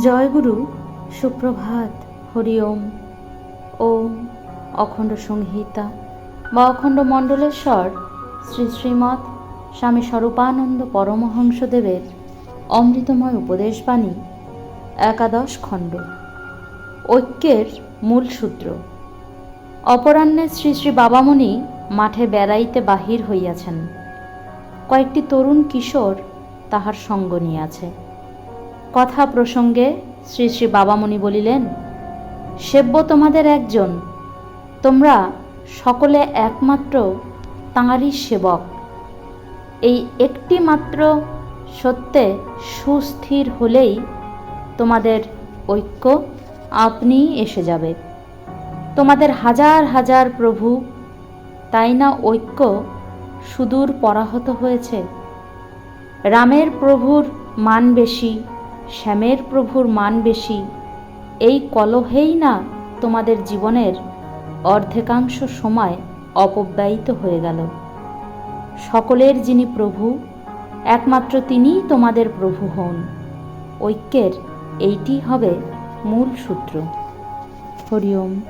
জয়গুরু, সুপ্রভাত, হরি ওম। ওম অখণ্ড সংহিতা বা অখণ্ড মণ্ডলেশ্বর শ্রী শ্রীমৎ স্বামী স্বরূপানন্দ পরমহংসদেবের অমৃতময় উপদেশবাণী, একাদশ খণ্ড, ঐক্যের মূল সূত্র। অপরাহ্নে শ্রী শ্রী বাবামণি মাঠে বেড়াইতে বাহির হইয়াছেন। কয়েকটি তরুণ কিশোর তাহার সঙ্গ নিয়াছে। কথা প্রসঙ্গে শ্রী শ্রী বাবামণি বলিলেন, সেব্য তোমাদের একজন, তোমরা সকলে একমাত্র তাঁরই সেবক। এই একটি মাত্র সত্যে সুস্থির হলেই তোমাদের ঐক্য আপনিই এসে যাবে। তোমাদের হাজার হাজার প্রভু, তাই না ঐক্য সুদূর পরাহত হয়েছে? রামের প্রভুর মান বেশি, শ্যামের প্রভুর মান বেশি, এই কলহেই না তোমাদের জীবনের অর্ধেকাংশ সময় অপব্যয়িত হয়ে গেল। সকলের যিনি প্রভু, একমাত্র তিনিই তোমাদের প্রভু হন। ঐক্যের এইটি হবে মূল সূত্র। হরি ওম।